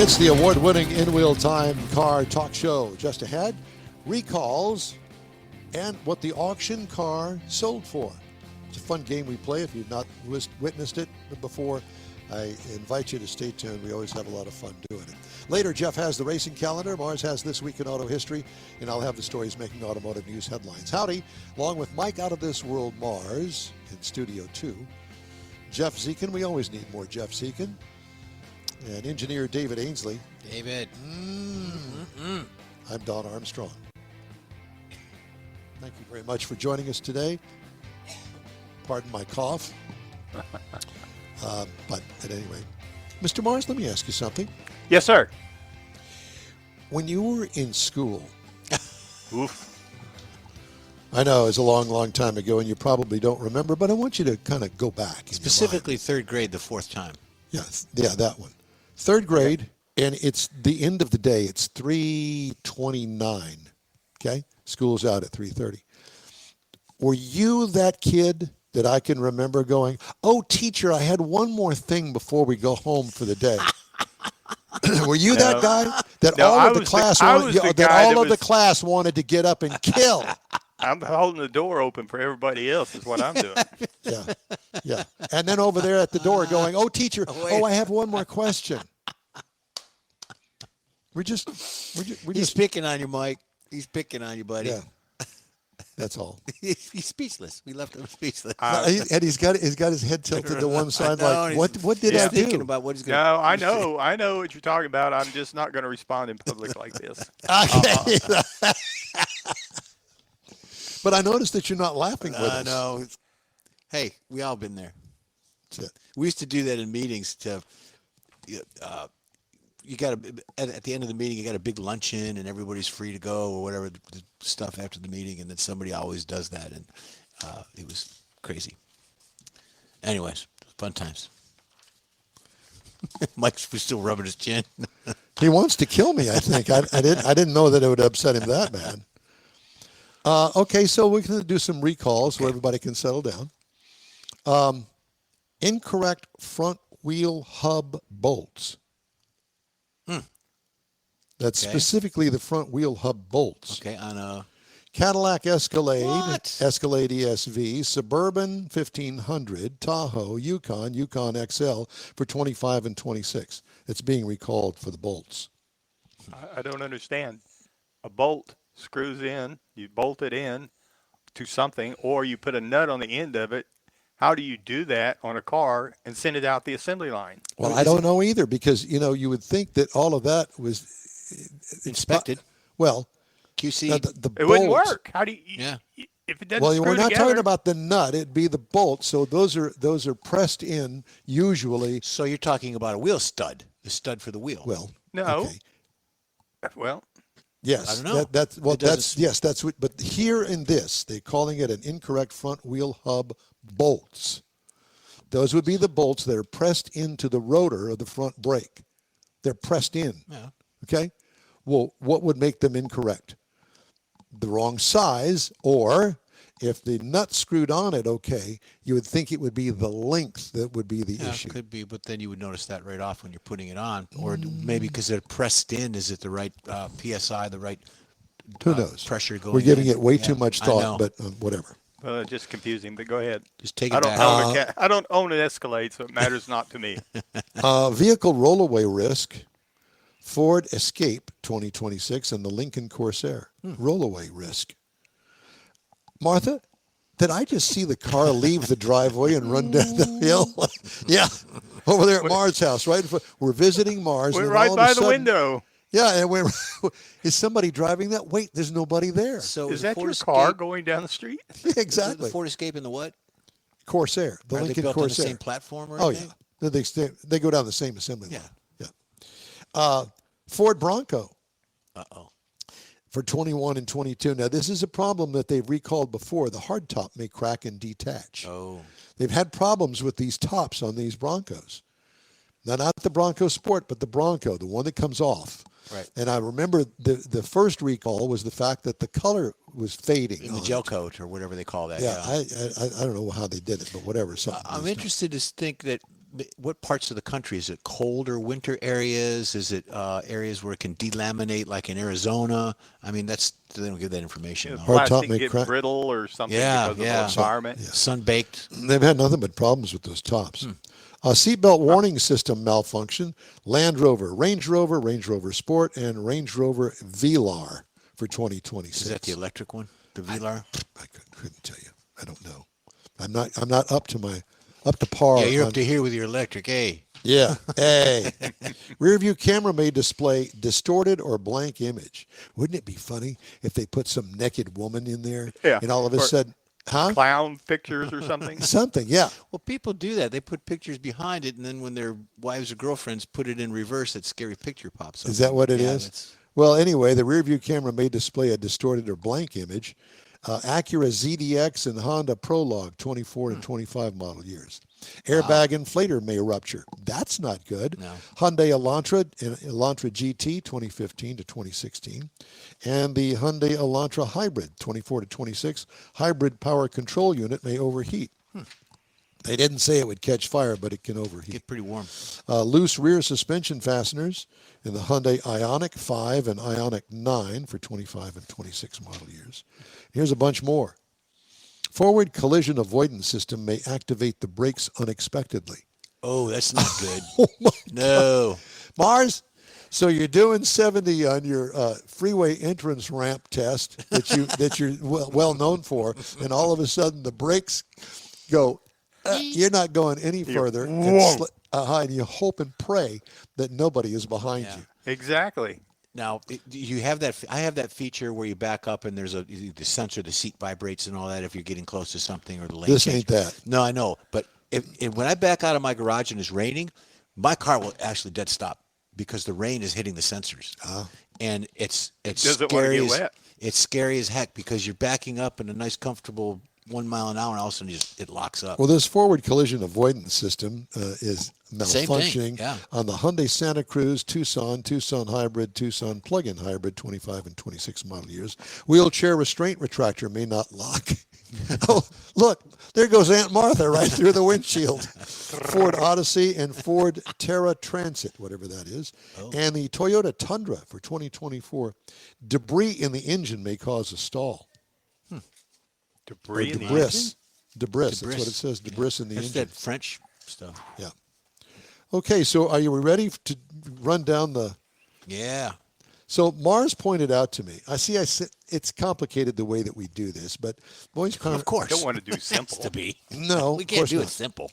It's the award-winning in-wheel time car talk show. Just ahead, recalls and what the auction car sold for. It's a fun game we play. If you've not witnessed it before, I invite you to stay tuned. We always have a lot of fun doing it. Later, Jeff has the racing calendar. Mars has This Week in Auto History, and I'll have the stories making automotive news headlines. Howdy, along with Mike Out of This World Mars in Studio 2. Jeff Zekin, we always need more Jeff Zekin. And engineer David Ainsley. David. I'm Don Armstrong. Thank you very much for joining us today. Pardon my cough. But at any rate, Mr. Mars, let me ask you something. Yes, sir. When you were in school, Oof. I know it's a long, long time ago, and you probably don't remember, but I want you to kind of go back. Specifically third grade, the fourth time. Yeah, that one. Third grade, and it's the end of the day. It's 3:29, okay? School's out at 3:30. Were you that kid that I can remember going, oh, teacher, I had one more thing before we go home for the day? Were you that guy that all of the class wanted to get up and kill? I'm holding the door open for everybody else is what I'm doing. Yeah. And then over there at the door going, oh, teacher, I have one more question. He's picking on you, Mike. He's picking on you, buddy. Yeah. That's all. He's speechless. We left him speechless. And he's got his head tilted to one side like, what did I do? Thinking about what he's going to No, I know what you're talking about. I'm just not going to respond in public like this. Okay. But I noticed that you're not laughing with us. No. Hey, we all been there. That's it. We used to do that in meetings you got at the end of the meeting, you got a big luncheon and everybody's free to go or whatever the stuff after the meeting. And then somebody always does that. And it was crazy. Anyways, fun times. Mike's still rubbing his chin. He wants to kill me, I think. I didn't know that it would upset him that bad. Okay, so we're going to do some recalls so everybody can settle down. Incorrect front wheel hub bolts. That's specifically the front wheel hub bolts. Okay, on a Cadillac Escalade, Escalade ESV, Suburban 1500, Tahoe, Yukon XL for 25 and 26. It's being recalled for the bolts. I don't understand. A bolt screws in, you bolt it in to something, or you put a nut on the end of it. How do you do that on a car and send it out the assembly line? Well, I don't know either because, you would think that all of that was inspected. Well, QC. It wouldn't work. How do you? If it doesn't well, screw we're not together, talking about the nut. It'd be the bolt. So those are pressed in usually. So you're talking about a wheel stud, the stud for the wheel. Well, no. Okay. Well, yes. I don't know. That's what. But here in this, they're calling it an incorrect front wheel hub bolts. Those would be the bolts that are pressed into the rotor of the front brake. They're pressed in. Yeah. Okay. Well, what would make them incorrect? The wrong size, or if the nut screwed on it, you would think it would be the length that would be the issue. Could be, but then you would notice that right off when you're putting it on, or maybe because they're pressed in. Is it the right PSI, the right Who knows? pressure going? We're giving in? it way too much thought, but whatever. well, it's just confusing. But go ahead. Just take it back. I don't own an Escalade, so it matters not to me. Vehicle rollaway risk. Ford Escape 2026 and the Lincoln Corsair. Rollaway risk. Martha, did I just see the car leave the driveway and run down the hill? Yeah, over there at Mars' house, right? We're visiting Mars. We're right by the window. Yeah, and is somebody driving that? Wait, there's nobody there. So is that your car going down the street? Exactly. The Ford Escape and the what? Corsair, the Are Lincoln they built Corsair. on the same platform or anything? Yeah. They go down the same assembly line. Yeah. Ford Bronco. For 21 and 22. Now, this is a problem that they've recalled before. The hardtop may crack and detach. Oh. They've had problems with these tops on these Broncos. Now, not the Bronco Sport, but the Bronco, the one that comes off. Right. And I remember the first recall was the fact that the color was fading. In the gel coat or whatever they call that. Yeah, I don't know how they did it, but whatever. I'm interested to think that what parts of the country? Is it colder winter areas? Is it areas where it can delaminate, like in Arizona? I mean, they don't give that information. You No. know, Hard top plastic make get crack. brittle or something Yeah, because of yeah. the environment. Sun-baked. They've had nothing but problems with those tops. Seatbelt warning system malfunction. Land Rover, Range Rover Sport, and Range Rover Velar for 2026. Is that the electric one? The Velar? I couldn't tell you. I don't know. I'm not up to par. Yeah, you're on- up to here with your electric, eh? Yeah. Hey. Rear view camera may display distorted or blank image. Wouldn't it be funny if they put some naked woman in there Yeah. and all of a Or- sudden, huh? Clown pictures or something. Something, yeah. Well, people do that. They put pictures behind it, and then when their wives or girlfriends put it in reverse, that scary picture pops up. Is that what it Yeah, is? that's- Well, anyway, the rear view camera may display a distorted or blank image. Acura ZDX and Honda Prologue 24 and 25 model years. Airbag inflator may rupture. That's not good. No. Hyundai Elantra and Elantra GT 2015 to 2016. And the Hyundai Elantra Hybrid 24 to 26 hybrid power control unit may overheat. They didn't say it would catch fire, but it can overheat. Get pretty warm. Loose rear suspension fasteners in the Hyundai Ioniq 5 and Ioniq 9 for 25 and 26 model years. Here's a bunch more. Forward collision avoidance system may activate the brakes unexpectedly. Oh, that's not good. Oh my No. Mars, so you're doing 70 on your freeway entrance ramp test that you're well known for, and all of a sudden the brakes go. You're not going any further, and you hope and pray that nobody is behind Yeah. you. Exactly. Now, you have that. I have that feature where you back up and there's the sensor, the seat vibrates and all that if you're getting close to something or the lane This change. ain't that. No, I know. But when I back out of my garage and it's raining, my car will actually dead stop because the rain is hitting the sensors. And it's Doesn't wanna scary. get As, wet. it's scary as heck because you're backing up in a nice, comfortable 1 mile an hour, and all of a sudden it locks up. Well, this forward collision avoidance system is Same thing, malfunctioning yeah. on the Hyundai Santa Cruz, Tucson Hybrid, Tucson Plug-in Hybrid 25 and 26 model years. Wheelchair restraint retractor may not lock. Oh, look, there goes Aunt Martha right through the windshield. Ford Odyssey and Ford Terra Transit, whatever that is, and the Toyota Tundra for 2024. Debris in the engine may cause a stall. Debris in the Debris. engine? Debris. That's what it says. Debris in the That's engine. that French stuff. Yeah. Okay, so are you ready to run down the? Yeah. So Mars pointed out to me. I said it's complicated the way that we do this, but boys, Of course. Don't want to do simple. to be. No, We of can't course do not. it simple.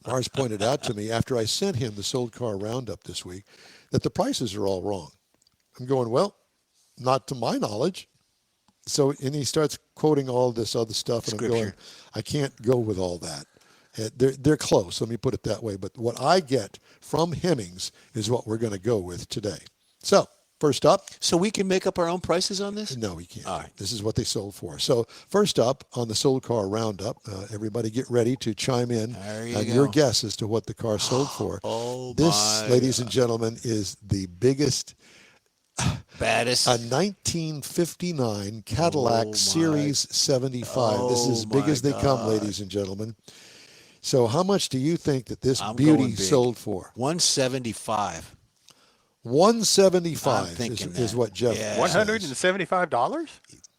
Mars pointed out to me after I sent him the sold car roundup this week that the prices are all wrong. I'm going, well, not to my knowledge. So, and he starts quoting all this other stuff, and I'm going, Scripture. I can't go with all that. They're close, let me put it that way. But what I get from Hemmings is what we're going to go with today. So, first up, So we can make up our own prices on this? no, we can't. All right. This is what they sold for. So, first up on the sold car roundup, everybody get ready to chime in There you on your go. guess as to what the car sold for. Oh, This, my ladies and gentlemen, is the biggest. Baddest. A 1959 Cadillac Oh, my. Series 75. This is Oh, as big my as they come, God. ladies and gentlemen. So, how much do you think that this I'm beauty going big. sold for? 175. 175 I'm thinking is that. what Jeff Yeah. says. $175?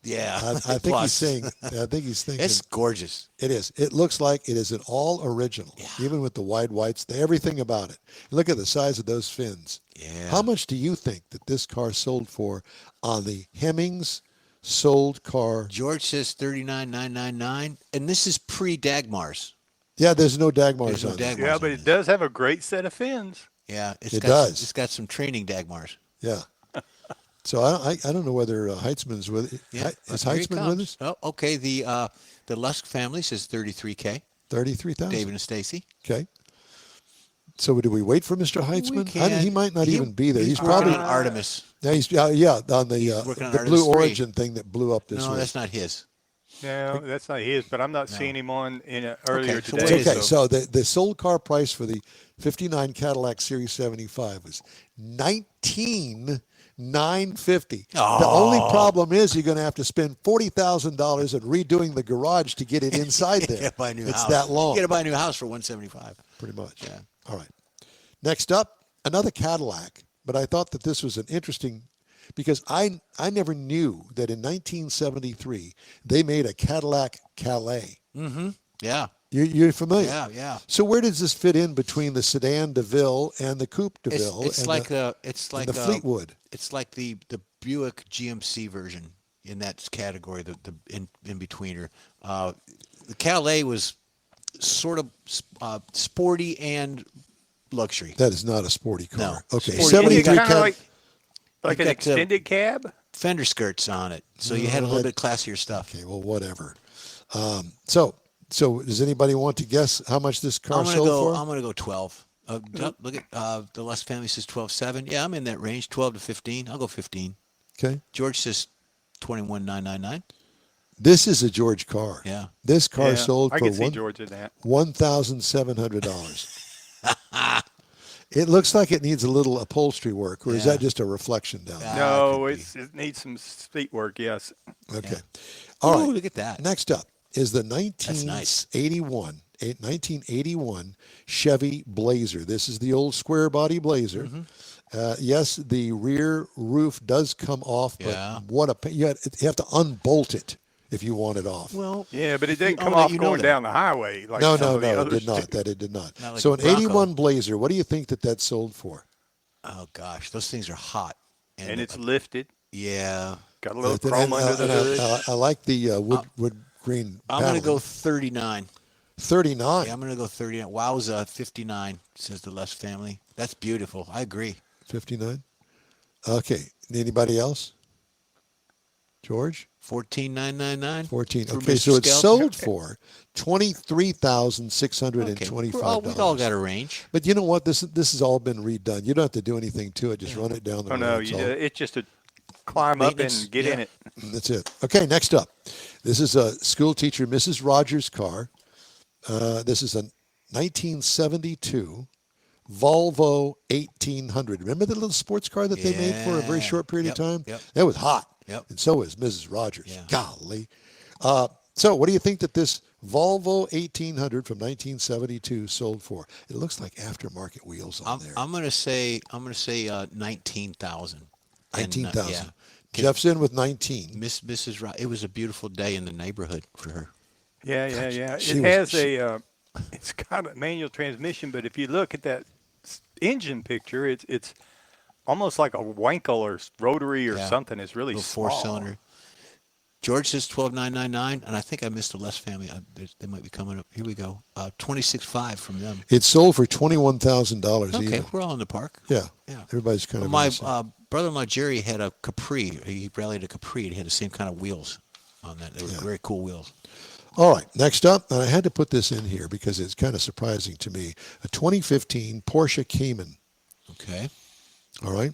Yeah. I think he's Plus. saying. I think he's thinking. It's gorgeous. It is. It looks like it is an all original, even with the wide whites, everything about it. Look at the size of those fins. Yeah. How much do you think that this car sold for on the Hemmings sold car? George says 39,999, and this is pre-Dagmars. Yeah, there's no Dagmars There's no on there. Dagmars. Yeah, but on it this. does have a great set of fins. Yeah, It does. It's got some training Dagmars. Yeah. So I don't know whether Heitzman's with it. Yeah, Is here he Heitzman with comes. us? Oh, okay. The Lusk family says 33K. 33,000. David and Stacy. Okay. So do we wait for Mr. Heitzman? can. He might not even be there. He's working probably on Artemis. yeah, on the working on the Artemis Blue 3. Origin thing that blew up this No, week. that's not his. No, that's not his, but I'm not seeing him on earlier Okay, so today. It's okay. So the sold car price for the 59 Cadillac Series 75 was $19,950. The only problem is you're going to have to spend $40,000 on redoing the garage to get it inside there. You gotta buy a new it's house. that long, You got to buy a new house for 175. pretty much. Yeah. All right. Next up, another Cadillac. But I thought that this was an interesting because I never knew that in 1973 they made a Cadillac Calais. Yeah. You're familiar? Yeah, yeah. So where does this fit in between the sedan DeVille and the coupe DeVille? It's and like the, the Fleetwood. It's like the Buick GMC version in that category, the in betweener. The Calais was sort of sporty and luxury. That is not a sporty car. No. Okay, Sporty. 73 kind of Cadillac. like an got, extended cab. Fender skirts on it, so you had a little bit classier stuff. Okay, well, whatever. So does anybody want to guess how much this car sold for? I'm gonna go 12. Look at the last family says 12.7. Yeah, I'm in that range, 12 to 15. I'll go 15. Okay. George says 21,999. This is a George car. Yeah. This car Yeah, sold I for can see George in that. $1,700. It looks like it needs a little upholstery work, or is Yeah. that just a reflection down there? No, could it needs some seat work. Yes. Okay. All right. Ooh, look at that. Next up is the That's nice. 1981 Chevy Blazer. This is the old square body Blazer. Yes, the rear roof does come off, but Yeah. you have to unbolt it if you want it off. Well, Yeah, but it didn't I'll come let off you know going that. down the highway like No, some of the it others did not. do. That it did not. Not like So a an Bronco. 81 Blazer, what do you think that sold for? oh gosh, those things are hot. And it's lifted. yeah. Got a little And chrome under the hood. I like the wood green. I'm gonna paneling. go 39. 39. Yeah, I'm gonna go 39. Wowza, 59 says the Les family. That's beautiful. I agree. 59. Okay. Anybody else? George? 14,999. 14. For Okay, Mr. so it's Skelton. sold for $23,625. Okay. We've all got a range. But you know what? This has all been redone. You don't have to do anything to it. Just run it down the Oh road. no, It's it's just a climb up Maintenance, and get in yeah. it. That's it. Okay, next up. This is a school teacher, Mrs. Rogers' car. This is a 1972 Volvo 1800. Remember the little sports car that they made for a very Yeah. short period Yep, of time? yep. That was hot. Yep. And so is Mrs. Rogers. Yeah. Golly. So what do you think that this Volvo 1800 from 1972 sold for? It looks like aftermarket wheels on there. I'm gonna say 19,000. 19,000. Yeah. Jeff's in with 19. Mrs. Rock. It was a beautiful day in the neighborhood for her. Yeah. she It was- has it's got a manual transmission, but if you look at that engine picture, it's almost like a Wankel or rotary or Yeah. something. It's really Little small. 4-cylinder. George says 12,999, and I think I missed the Les family. They might be coming up. Here we go. 26.5 from them. It sold for $21,000 Okay, even. we're all in the park. Yeah. Yeah. Everybody's kind of My innocent. brother-in-law Jerry had a Capri. He rallied a Capri. It had the same kind of wheels on that. They were very cool wheels. All right, next up, and I had to put this in here because it's kind of surprising to me, a 2015 Porsche Cayman. Okay. All right,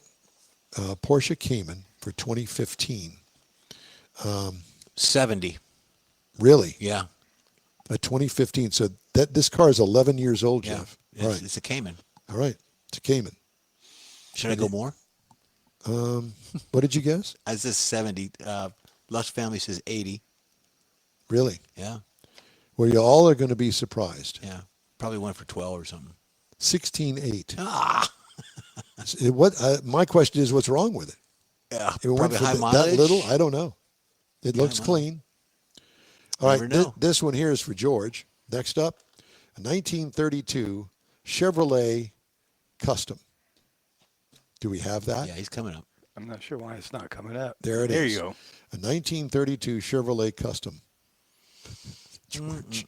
Porsche Cayman for 2015. 70. Really, Yeah. a 2015. So this car is 11 years old, Yeah. Jeff. It's, All right, it's a Cayman. all right, it's a Cayman. Should I go more? What did you guess? I says 70. Les family says 80. Really? Yeah. Well, you all are going to be surprised. Yeah. Probably went for 12 or something. 16.8. Ah. My question is, what's wrong with it? Yeah. It went Probably for high that mileage. little? I don't know. It looks mileage. clean. All right, Never know. this one here is for George. Next up, a 1932 Chevrolet Custom. Do we have that? Yeah, he's coming up. I'm not sure why it's not coming up. There it There is. you go. A 1932 Chevrolet Custom. George.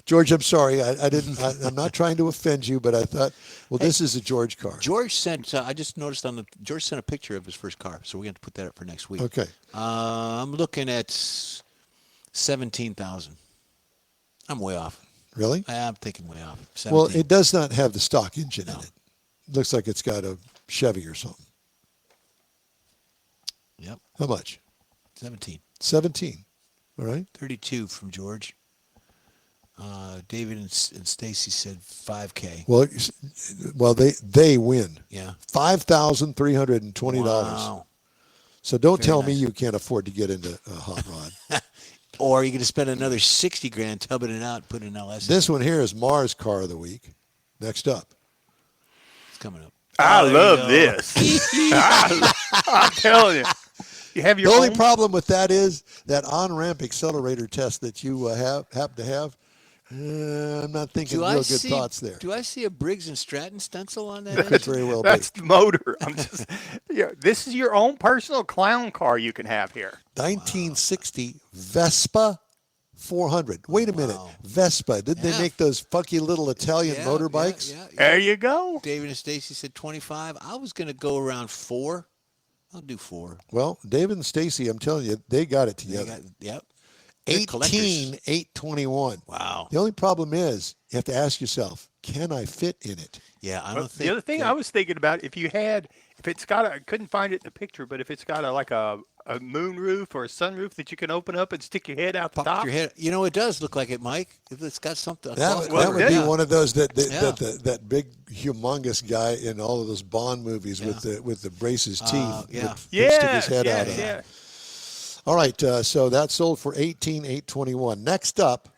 George, I'm sorry. I'm not trying to offend you, but I thought, well, this is a George car. George sent, I just noticed George sent a picture of his first car, so we're going to put that up for next week. Okay. I'm looking at 17,000. I'm way off. Really? I'm thinking way off. 17. Well, it does not have the stock engine in it. Looks like it's got a Chevy or something. Yep. How much? 17. 17. All right. 32 from George. David and Stacy said 5K. Well, they win. Yeah. $5,320. Wow. So don't Very tell me nice. you can't afford to get into a hot rod. Or you're going to spend another 60 grand tubbing it out and putting an LS. This one here is Mars car of the week. Next up. It's coming up. I There you love go. this. I'm telling you. You have your The only own? problem with that is that on-ramp accelerator test that you happen to have. I'm not thinking real good thoughts there. Do I see a Briggs and Stratton stencil on that? Could engine? very well be. That's the motor. I'm just, yeah, this is your own personal clown car you can have here. 1960 Vespa 400. Wait a minute. Wow. Vespa. Didn't they Yeah. make those funky little Italian Yeah, motorbikes? Yeah. There you go. David and Stacy said 25. I was going to go around 4. I'll do 4. Well, David and Stacy, I'm telling you, they got it They together. yep. They're collectors. 18821. Wow. The only problem is you have to ask yourself, can I fit in it? Yeah, I But don't think. the other thing I was thinking about, if it's got I couldn't find it in the picture, but if it's got a moon roof or a sunroof that you can open up and stick your head out the Pop top. your head. You know, it does look like it, Mike. It's got something. That Well, would be yeah. one of those that Yeah. that big humongous guy in all of those Bond movies with the braces teeth. yeah. would stick his head yeah, out of. yeah. All right, so that sold for $18,821. Next up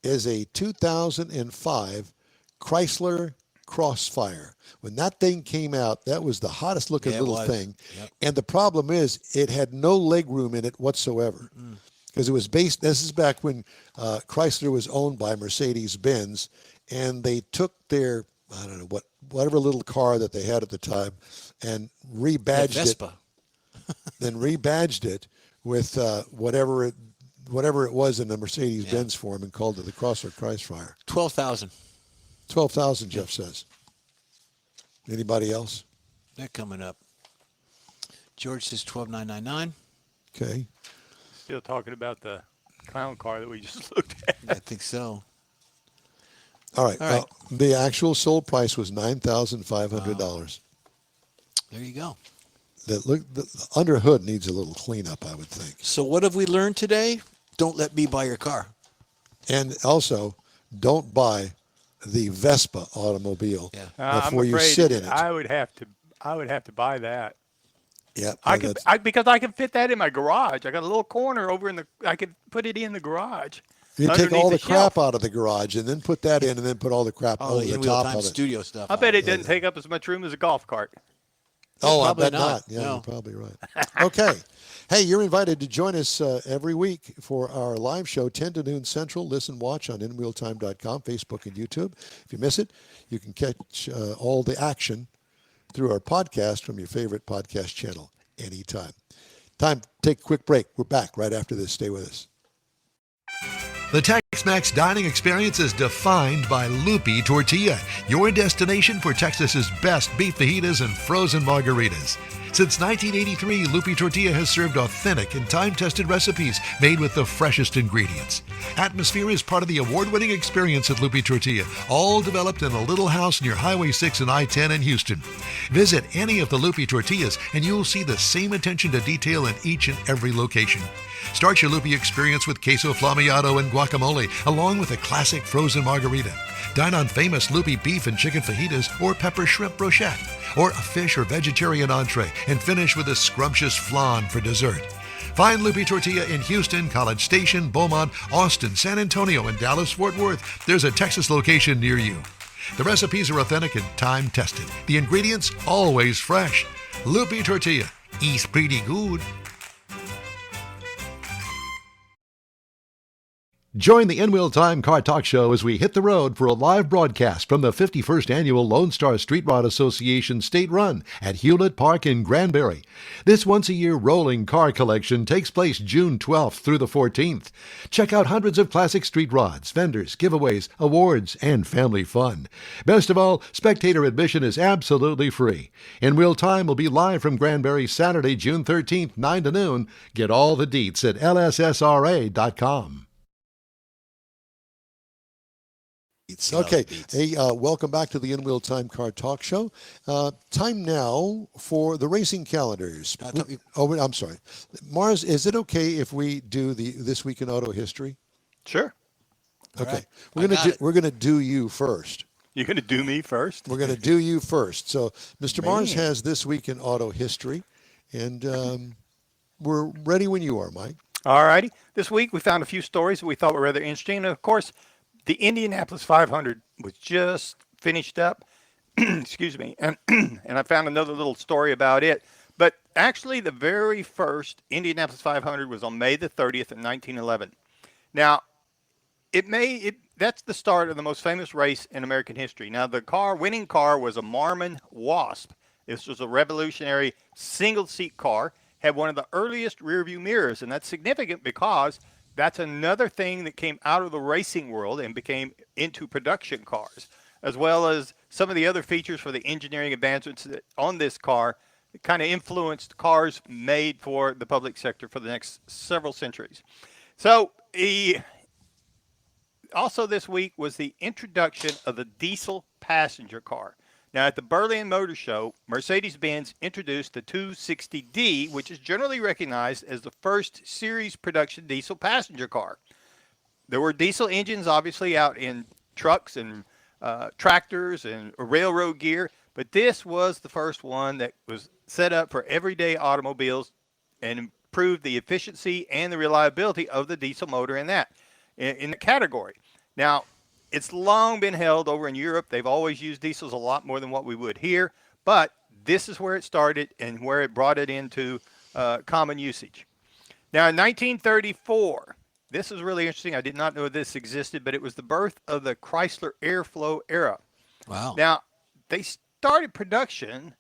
is a 2005 Chrysler Crossfire. When that thing came out, that was the hottest looking Yeah, it little was. thing. Yep. And the problem is it had no leg room in it whatsoever. Because it was based, this is back when Chrysler was owned by Mercedes-Benz, and they took their, I don't know, whatever little car that they had at the time and rebadged it. Vespa. Then rebadged it with whatever it was in the Mercedes-Benz form and called it the Chrysler Crossfire. 12,000. 12,000, Jeff says. Anybody else? They're coming up. George says 12,999. Okay. Still talking about the clown car that we just looked at. I think so. All right. All right. The actual sold price was $9,500. There you go. The under hood needs a little cleanup, I would think. So what have we learned today? Don't let me buy your car. And also, don't buy the Vespa automobile Yeah. before I'm you afraid sit in it. I would have to buy that. Yeah, Because I can fit that in my garage. I got a little corner over I could put it in the garage. you take underneath all the shelf. crap out of the garage and then put that in, and then put all the crap Oh, over the the in-wheel top time of it. studio stuff. I bet it doesn't take up as much room as a golf cart. Oh, I Probably bet not. not. Yeah, No. you're probably right. Okay. Hey, you're invited to join us every week for our live show, 10 to noon Central. Listen, watch on InWheelTime.com, Facebook, and YouTube. If you miss it, you can catch all the action through our podcast from your favorite podcast channel anytime. Time to take a quick break. We're back right after this. Stay with us. The Tex-Mex dining experience is defined by Loopy Tortilla, your destination for Texas's best beef fajitas and frozen margaritas. Since 1983, Loopy Tortilla has served authentic and time-tested recipes made with the freshest ingredients. Atmosphere is part of the award-winning experience at Loopy Tortilla, all developed in a little house near Highway 6 and I-10 in Houston. Visit any of the Loopy Tortillas and you'll see the same attention to detail in each and every location. Start your Loopy experience with queso flammeado and guacamole, along with a classic frozen margarita. Dine on famous Loopy beef and chicken fajitas or pepper shrimp brochette, or a fish or vegetarian entree, and finish with a scrumptious flan for dessert. Find Loopy Tortilla in Houston, College Station, Beaumont, Austin, San Antonio, and Dallas-Fort Worth. There's a Texas location near you. The recipes are authentic and time-tested. The ingredients always fresh. Loopy Tortilla. Eats pretty good. Join the In-Wheel Time Car Talk Show as we hit the road for a live broadcast from the 51st Annual Lone Star Street Rod Association State Run at Hewlett Park in Granbury. This once-a-year rolling car collection takes place June 12th through the 14th. Check out hundreds of classic street rods, vendors, giveaways, awards, and family fun. Best of all, spectator admission is absolutely free. In-Wheel Time will be live from Granbury Saturday, June 13th, 9 to noon. Get all the deets at lssra.com. Okay. Hey, welcome back to the In-Wheel Time Car Talk Show. Time now for the racing calendars. I'm sorry. Mars, is it okay if we do the This Week in Auto History? Sure. Okay. Right. We're gonna do you first. You're going to do me first? We're going to do you first. So Mr. Mars Man. has This Week in Auto History, and we're ready when you are, Mike. All righty. This week we found a few stories that we thought were rather interesting. And of course, the Indianapolis 500 was just finished up. Excuse me. And I found another little story about it. But actually, the very first Indianapolis 500 was on May the 30th in 1911. Now, that's the start of the most famous race in American history. Now, the winning car was a Marmon Wasp. This was a revolutionary single-seat car, had one of the earliest rear-view mirrors, and that's significant because that's another thing that came out of the racing world and became into production cars, as well as some of the other features for the engineering advancements on this car that kind of influenced cars made for the public sector for the next several centuries. So also this week was the introduction of the diesel passenger car. Now, at the Berlin Motor Show, Mercedes-Benz introduced the 260D, which is generally recognized as the first series production diesel passenger car. There were diesel engines, obviously, out in trucks and tractors and railroad gear, but this was the first one that was set up for everyday automobiles and improved the efficiency and the reliability of the diesel motor in the category. Now, it's long been held over in Europe. They've always used diesels a lot more than what we would here, but this is where it started and where it brought it into common usage. Now, in 1934, this is really interesting. I did not know this existed, but it was the birth of the Chrysler Airflow era. Wow. Now, they started production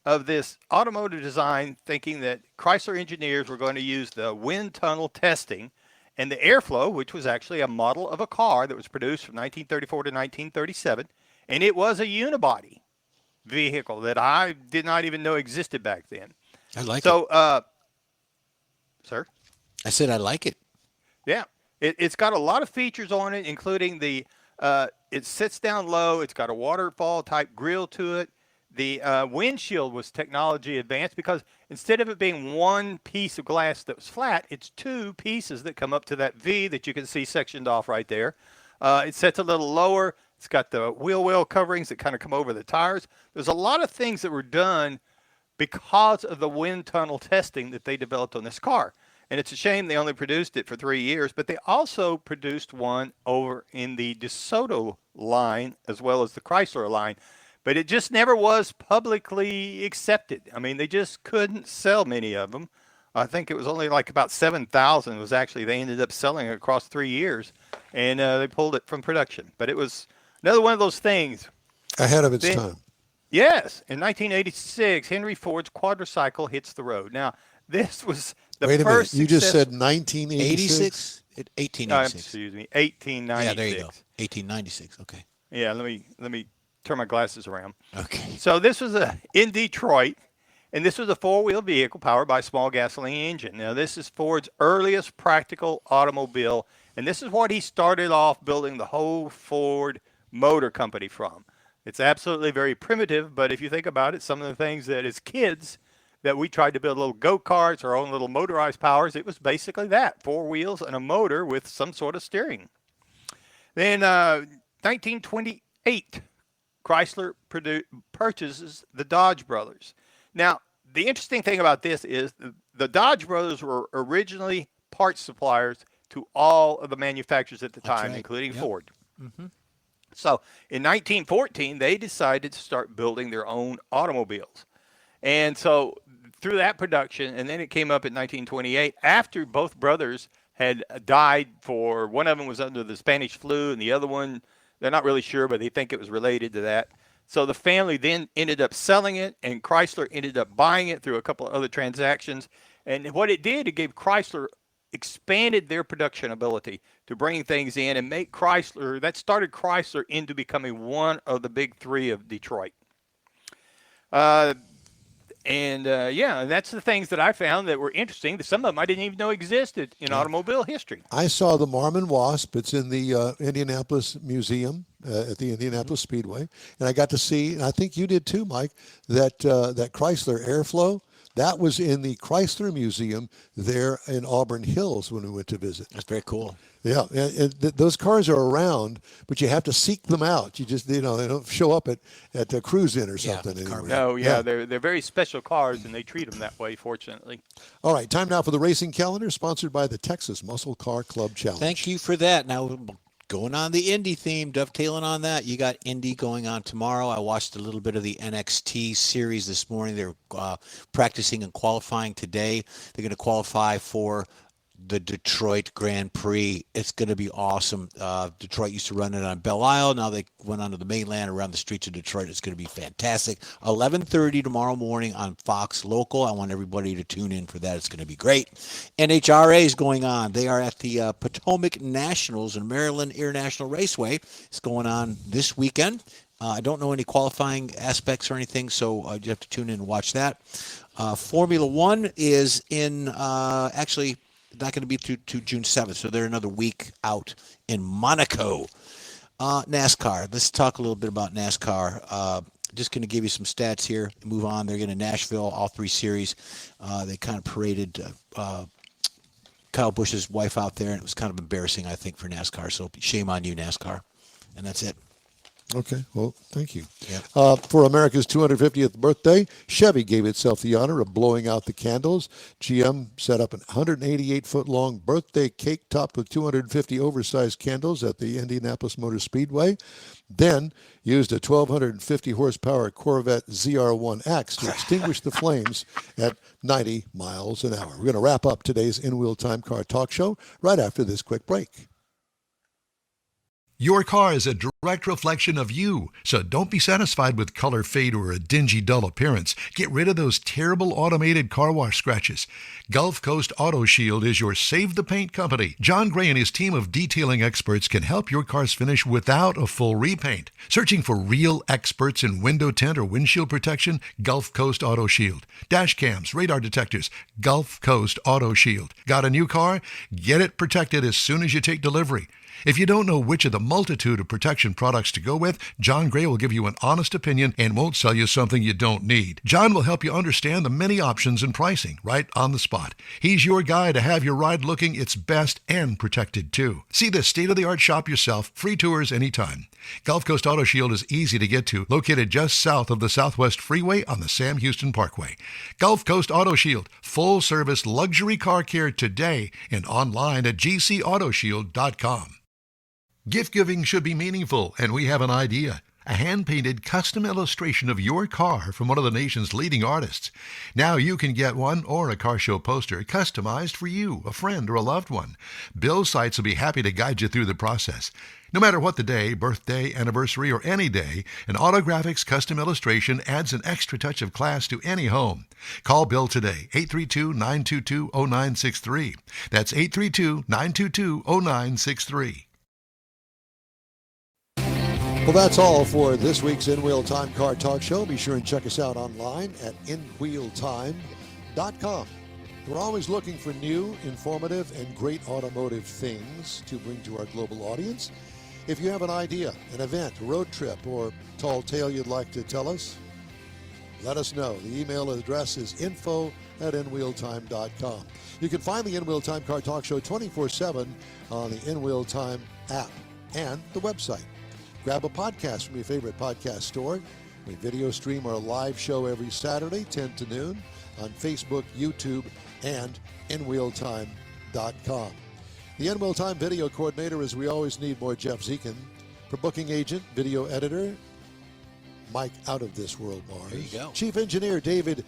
of this automotive design thinking that Chrysler engineers were going to use the wind tunnel testing and the airflow, which was actually a model of a car that was produced from 1934 to 1937, and it was a unibody vehicle that I did not even know existed back then. I like it. Sir? I said I like it. Yeah. It's got a lot of features on it, including it sits down low. It's got a waterfall type grille to it. The windshield was technology advanced because instead of it being one piece of glass that was flat, it's two pieces that come up to that V that you can see sectioned off right there. It sits a little lower. It's got the wheel well coverings that kind of come over the tires. There's a lot of things that were done because of the wind tunnel testing that they developed on this car. And it's a shame they only produced it for 3 years, but they also produced one over in the DeSoto line as well as the Chrysler line. But it just never was publicly accepted. I mean, they just couldn't sell many of them. I think it was only like about 7,000 was actually, they ended up selling it across 3 years, and they pulled it from production. But it was another one of those things. Ahead of its time. Yes. In 1986, Henry Ford's quadricycle hits the road. Now, this was the Wait a first minute. You just said 1986? 1896. Excuse me, 1896. Yeah, there you go. 1896. Okay. Yeah, let me turn my glasses around. Okay. So this was in Detroit, and this was a four-wheel vehicle powered by a small gasoline engine. Now, this is Ford's earliest practical automobile, and this is what he started off building the whole Ford Motor Company from. It's absolutely very primitive, but if you think about it, some of the things that as kids that we tried to build little go-karts, our own little motorized powers, it was basically that, 4 wheels and a motor with some sort of steering. Then 1928, Chrysler purchases the Dodge Brothers. Now, the interesting thing about this is the Dodge Brothers were originally parts suppliers to all of the manufacturers at the time, including Ford. Mm-hmm. So in 1914, they decided to start building their own automobiles. And so through that production, and then it came up in 1928, after both brothers had died one of them was under the Spanish flu, and the other one, they're not really sure, but they think it was related to that. So the family then ended up selling it, and Chrysler ended up buying it through a couple of other transactions. And what it did, it gave Chrysler, expanded their production ability to bring things in and make Chrysler, that started Chrysler into becoming one of the big three of Detroit. And that's the things that I found that were interesting. Some of them I didn't even know existed in automobile history. I saw the Marmon Wasp. It's in the Indianapolis Museum at the Indianapolis Speedway. And I got to see, and I think you did too, Mike, that Chrysler Airflow. That was in the Chrysler Museum there in Auburn Hills when we went to visit. That's very cool. Yeah, and those cars are around, but you have to seek them out. You just, they don't show up at the cruise-in or something. Yeah, they're very special cars, and they treat them that way, fortunately. All right, time now for the racing calendar, sponsored by the Texas Muscle Car Club Challenge. Thank you for that. Now, going on the Indy theme, dovetailing on that, you got Indy going on tomorrow. I watched a little bit of the NXT series this morning. They're practicing and qualifying today. They're going to qualify for the Detroit Grand Prix. It's going to be awesome. Detroit used to run it on Belle Isle. Now they went onto the mainland around the streets of Detroit. It's going to be fantastic. 11:30 tomorrow morning on Fox Local. I want everybody to tune in for that. It's going to be great. NHRA is going on. They are at the Potomac Nationals in Maryland International Raceway. It's going on this weekend. I don't know any qualifying aspects or anything, so you have to tune in and watch that. Formula One is in actually not going to be to June 7th, so they're another week out in Monaco. NASCAR. Let's talk a little bit about NASCAR. Just going to give you some stats here. Move on. They're going to Nashville, all three series. They kind of paraded Kyle Busch's wife out there, and it was kind of embarrassing, I think, for NASCAR. So shame on you, NASCAR. And that's it. Okay, well, thank you. Yep. For America's 250th birthday, Chevy gave itself the honor of blowing out the candles. GM set up an 188-foot-long birthday cake topped with 250 oversized candles at the Indianapolis Motor Speedway. Then used a 1,250-horsepower Corvette ZR1X to extinguish the flames at 90 miles an hour. We're going to wrap up today's In-Wheel Time Car Talk Show right after this quick break. Your car is a direct reflection of you, so don't be satisfied with color fade or a dingy, dull appearance. Get rid of those terrible automated car wash scratches. Gulf Coast Auto Shield is your save-the-paint company. John Gray and his team of detailing experts can help your cars finish without a full repaint. Searching for real experts in window tint or windshield protection? Gulf Coast Auto Shield. Dash cams, radar detectors, Gulf Coast Auto Shield. Got a new car? Get it protected as soon as you take delivery. If you don't know which of the multitude of protection products to go with, John Gray will give you an honest opinion and won't sell you something you don't need. John will help you understand the many options and pricing right on the spot. He's your guy to have your ride looking its best and protected too. See the state-of-the-art shop yourself. Free tours anytime. Gulf Coast Auto Shield is easy to get to, located just south of the Southwest Freeway on the Sam Houston Parkway. Gulf Coast Auto Shield, full-service luxury car care today and online at gcautoshield.com. Gift giving should be meaningful, and we have an idea. A hand-painted custom illustration of your car from one of the nation's leading artists. Now you can get one or a car show poster customized for you, a friend, or a loved one. Bill Seitz will be happy to guide you through the process. No matter what the day, birthday, anniversary, or any day, an Autographics custom illustration adds an extra touch of class to any home. Call Bill today, 832-922-0963. That's 832-922-0963. Well, that's all for this week's In-Wheel Time Car Talk Show. Be sure and check us out online at inwheeltime.com. We're always looking for new, informative, and great automotive things to bring to our global audience. If you have an idea, an event, a road trip, or tall tale you'd like to tell us, let us know. The email address is info@inwheeltime.com. You can find the In-Wheel Time Car Talk Show 24/7 on the In-Wheel Time app and the website. Grab a podcast from your favorite podcast store. We video stream our live show every Saturday, 10 to noon, on Facebook, YouTube, and InWheelTime.com. The In-Wheel Time video coordinator, as we always need more, Jeff Zekin. For booking agent, video editor, Mike Out of This World Mars. There you go. Chief engineer, David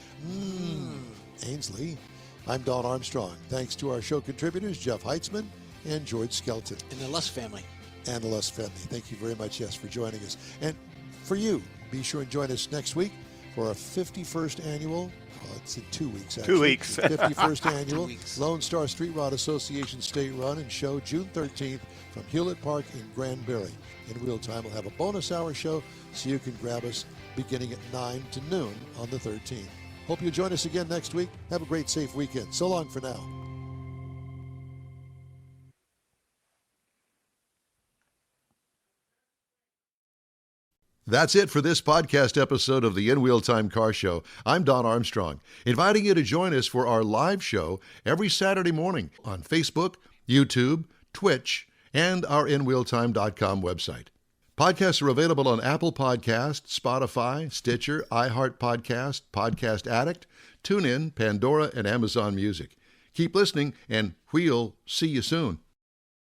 Ainsley. I'm Don Armstrong. Thanks to our show contributors, Jeff Heitzman and George Skelton. And the Luss family. And the Les family. Thank you very much, yes, for joining us. And for you, be sure and join us next week for our 51st annual, it's in 2 weeks, actually. 2 weeks. 51st annual 2 weeks. Lone Star Street Rod Association State Run and Show, June 13th from Hewlett Park in Granbury. In Wheel Time, we'll have a bonus hour show, so you can grab us beginning at 9 to noon on the 13th. Hope you'll join us again next week. Have a great, safe weekend. So long for now. That's it for this podcast episode of the In-Wheel Time Car Show. I'm Don Armstrong, inviting you to join us for our live show every Saturday morning on Facebook, YouTube, Twitch, and our InWheelTime.com website. Podcasts are available on Apple Podcasts, Spotify, Stitcher, iHeart Podcast, Podcast Addict, TuneIn, Pandora, and Amazon Music. Keep listening, and we'll see you soon.